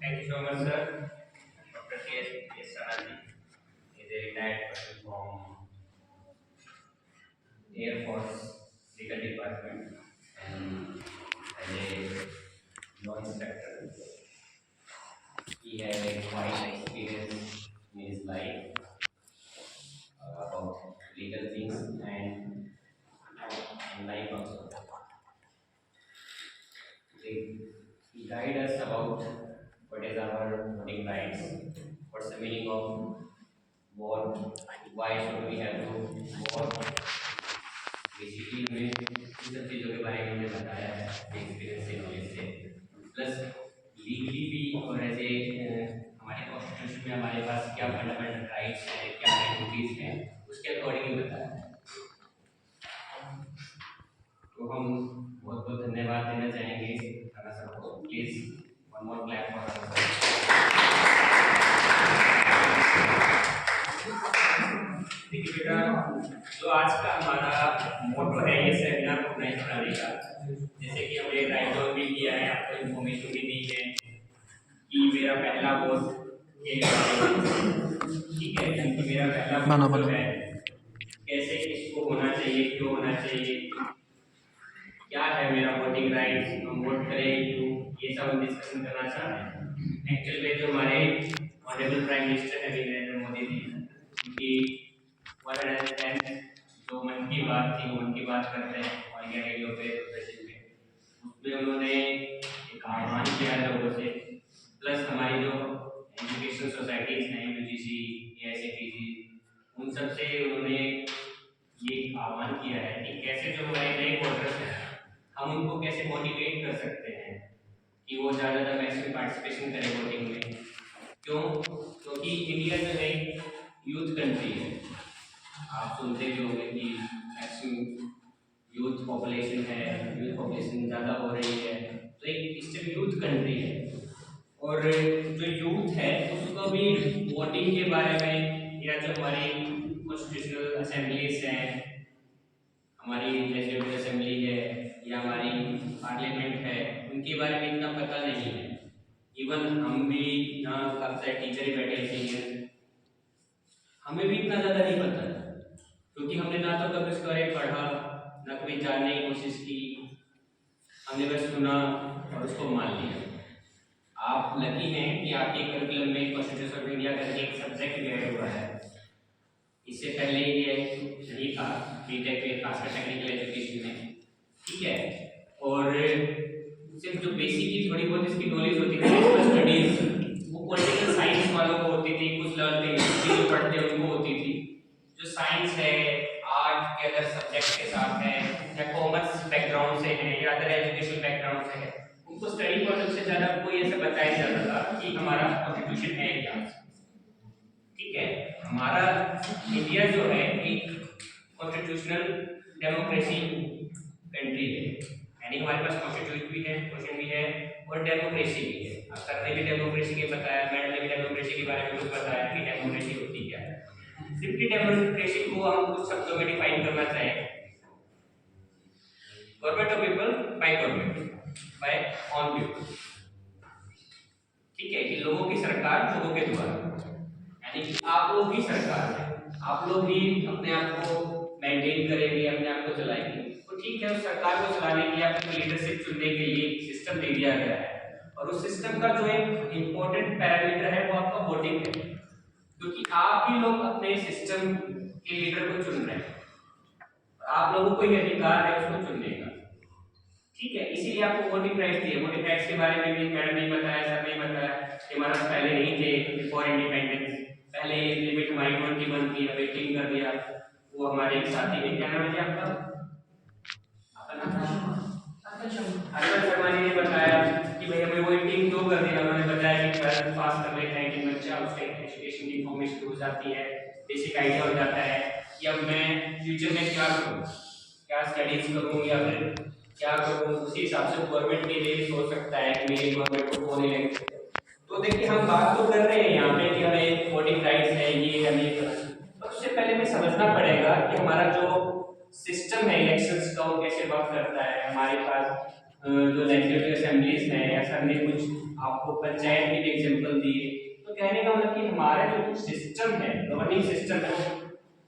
Thank you so much, sir. Dr. K.S. Sanadi is a retired person from Air Force Legal Department and as a law inspector. He has a wide experience in his life about legal things and life also. He guide us about what is our voting rights, what's the meaning of vote, why should we have to vote. Basically हमें इन सब चीज़ों के बारे में हमने बताया है experience से नॉलेज से प्लस लीगली भी और ऐसे हमारे कॉन्स्टिट्यूशन में हमारे पास क्या फंडामेंटल राइट्स हैं क्या ड्यूटीज हैं उसके अकॉर्डिंग ही बताया है। तो हम बहुत बहुत धन्यवाद देना चाहेंगे राणा सर को। Please one more clap for Rana sir. देखिए बेटा, जो आज का हमारा मोटो है ये सेमिनार ऑर्गेनाइज कराने का, जैसे कि हमने राइट ऑन भी किया है, आपको इन्फॉर्मेशन भी दी है कि मेरा पहला वोट ठीक है, क्योंकि मेरा पहला वोट है, कैसे किसको होना चाहिए, क्यों होना चाहिए, क्या है मेरा वोटिंग राइट, हम वोट करें क्यों, ये सब हम डिस्कशन करना चाहते हैं। एक्चुअली में जो हमारे ऑनरेबल प्राइम मिनिस्टर है नरेंद्र मोदी जी, उनकी 110 जो मन की बात थी, मन की बात करते हैं और इंडिया रेडियो पे प्रदर्शन में, उसमें उन्होंने एक आह्वान किया लोगों से, प्लस हमारी जो एजुकेशन सोसाइटीज हैं यूजीसी, एआईसीटीसी, उन सब से उन्होंने ये आह्वान किया है कि कैसे जो हमारे नए वोटर्स हैं हम उनको कैसे मोटिवेट कर सकते हैं कि वो ज़्यादा मैक्सिमम पार्टिसिपेशन करें वोटिंग में। क्यों? क्योंकि इंडिया जो है यूथ कंट्री है, आप सुनते भी होंगे कि मैक्सिमम यूथ पॉपुलेशन है, यूथ पॉपुलेशन ज़्यादा हो रही है, तो एक स्टिल यूथ कंट्री है और जो यूथ है उसको भी वोटिंग के बारे में या जो हमारी कॉन्स्टिट्यूशनल असेंबलीज हैं, हमारी लेजिस्लेटिव असेंबली है या हमारी पार्लियामेंट है, उनके बारे में इतना पता नहीं है। इवन हम भी यहाँ काफ़ी सारे टीचर ही बैठे हैं, हमें भी इतना ज़्यादा नहीं पता क्योंकि हमने ना तो कभी इसके बारे में पढ़ा, ना कभी जानने की कोशिश की, हमने बस सुना और उसको मान लिया। आप लकी हैं कि आपके करिकुलम में कॉन्स्टिट्यूशन ऑफ इंडिया करके एक सब्जेक्ट ऐड हुआ है। इससे पहले ये नहीं था बीटेक में, खासकर टेक्निकल एजुकेशन में, ठीक है। और सिर्फ जो बेसिक की थोड़ी बहुत इसकी नॉलेज होती थी स्टडीज, वो पॉलिटिकल साइंस वालों को होती थी, कुछ लर्निंग जो पढ़ते हैं उनको होती थी। जो साइंस है, आर्ट के अदर सब्जेक्ट के साथ है या कॉमर्स बैकग्राउंड से है या अदर एजुकेशन बैकग्राउंड से है, उनको स्टडी पॉइंट से ज़्यादा कोई ऐसा बताया जाता था कि हमारा कॉन्स्टिट्यूशन है क्या, ठीक है। हमारा इंडिया जो है एक कॉन्स्टिट्यूशनल डेमोक्रेसी कंट्री है, यानी हमारे पास कॉन्स्टिट्यूशन भी है, क्वेश्चन भी है और डेमोक्रेसी भी है। अब सर ने भी डेमोक्रेसी के बताया, मैडम ने भी डेमोक्रेसी के बारे में कुछ बताया कि डेमोक्रेसी होती क्या है। सिंपली डेमोक्रेसी को हम कुछ शब्दों में डिफाइन करना चाहें, government of people by government by on people, ठीक है, कि लोगों की सरकार लोगों के द्वारा, यानी कि आप लोग ही सरकार है, आप लोग ही अपने आप को मेंटेन करेंगे, अपने आप को चलाएंगे। तो ठीक है, उस सरकार को चलाने के लिए आपको लीडरशिप चुनने के लिए एक सिस्टम दे दिया गया है और उस सिस्टम का जो एक इम्पोर्टेंट पैरामीटर है वो आपका वोटिंग है, क्योंकि आप ही लोग अपने सिस्टम के लीडर को चुन रहे हैं, आप लोगों को ये अधिकार है उसको चुनने का, ठीक है। इसीलिए आपको वोटिंग राइट्स दिए। वोटिंग राइट्स के बारे में भी मैडम ने बताया, सर ने बताया कि हमारा पहले नहीं थे बिफोर इंडिपेंडेंस, पहले लिमिट हमारी 21 थी, अब 18 कर दिया। वो हमारे एक साथी ने, क्या नाम है आपका अर्पण शर्मा जी ने बताया कि भाई हमें वो 18 क्यों कर दिया। उन्होंने बताया कि 12th पास कर लेता है कि बच्चा, उसके एजुकेशन की इन्फॉर्मेशन हो जाती है, बेसिक आइडिया हो जाता है कि अब मैं फ्यूचर में क्या करूँ, क्या स्टडीज करूँ या फिर क्या करूँ, उसी हिसाब से गवर्नमेंट के लिए सोच सकता है कि मेरी गवर्नमेंट को कौन इलेक्ट करे। तो देखिए हम बात तो कर रहे हैं यहाँ पे कि हमें वोटिंग राइट्स है, ये हमें, तो उससे पहले हमें समझना पड़ेगा कि हमारा जो सिस्टम है इलेक्शंस का वो कैसे वर्क करता है। हमारे पास जो लेजिस्लेटिव असेंबलीज हैं या सर ने कुछ आपको पंचायत के एग्जांपल दिए, तो कहने का मतलब कि हमारा जो सिस्टम है, गवर्निंग सिस्टम है, वो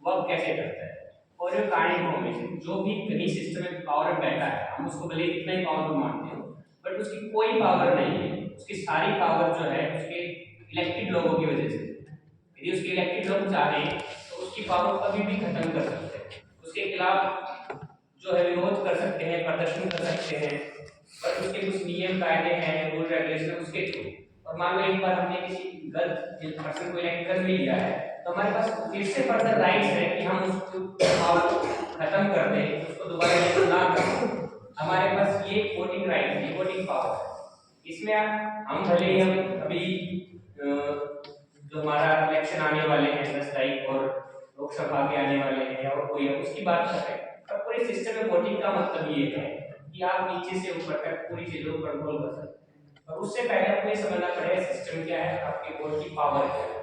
वर्क कैसे करता है। और जो काइंड इन्फॉर्मेशन जो भी कहीं सिस्टम में पावर में बैठा है, हम उसको भले कितना ही पावरफुल मानते हो, बट उसकी कोई पावर नहीं है, उसकी सारी पावर जो है उसके इलेक्टेड लोगों की वजह से। यदि उसके इलेक्टेड लोग चाहें तो उसकी पावर कभी भी खत्म कर सकते हैं, उसके खिलाफ जो है विरोध कर सकते हैं, प्रदर्शन कर सकते हैं, बट उसके कुछ नियम कायदे हैं, रूल रेगुलेशन उसके थ्रू। और मान लो एक बार हमने किसी गलत पर्सन को इलेक्ट कर भी लिया है, तो हमारे पास फिर से फर्दर राइट्स है कि हम उसको पावर खत्म कर दें, उसको दोबारा इलेक्ट ना करें। हमारे पास ये वोटिंग राइट है, वोटिंग पावर है। इसमें हम भले ही हम अभी जो हमारा इलेक्शन आने वाले हैं 10 तारीख और लोकसभा के आने वाले हैं या और कोई है उसकी बात कर रहे हैं, पर पूरे सिस्टम में वोटिंग का मतलब ये है कि आप नीचे से ऊपर तक पूरी चीजों को कंट्रोल कर सकते हैं। और उससे पहले आपको ये समझना पड़ेगा सिस्टम क्या है, आपके वोट की पावर क्या है।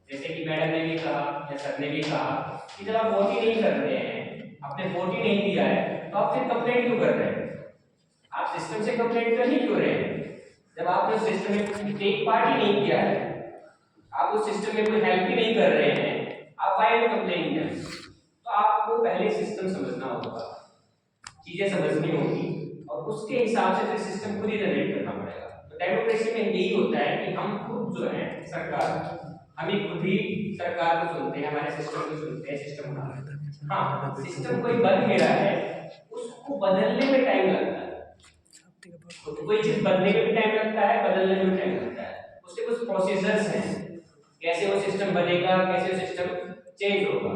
जैसे कि मैडम ने भी कहा या सर ने भी कहा कि जब आप वोट ही नहीं कर रहे हैं, आपने वोट ही नहीं दिया है, तो आप फिर कंप्लेंट क्यों कर रहे हैं? आप सिस्टम से कंप्लेंट कर ही क्यों रहे हैं? जब आपने सिस्टम में टेक पार्ट ही नहीं किया है, आप उस सिस्टम में कोई हेल्प ही नहीं कर रहे हैं, आप वाई कंप्लेन करें? तो आपको पहले सिस्टम समझना होगा, चीजें समझनी होगी, और उसके हिसाब से फिर सिस्टम खुद ही जनरेट करना पड़ेगा। तो डेमोक्रेसी में यही होता है कि हम खुद जो है सरकार, हम ही खुद ही सरकार को चुनते हैं, हमारे सिस्टम को चुनते हैं, सिस्टम बना रहे हैं। हाँ, सिस्टम कोई बन गया है, उसको बदलने में टाइम लगता है। तो कोई चीज बनने में भी टाइम लगता है, बदलने में भी टाइम लगता है। उसके कुछ प्रोसीजर्स हैं, कैसे वो सिस्टम बनेगा, कैसे वो सिस्टम चेंज होगा।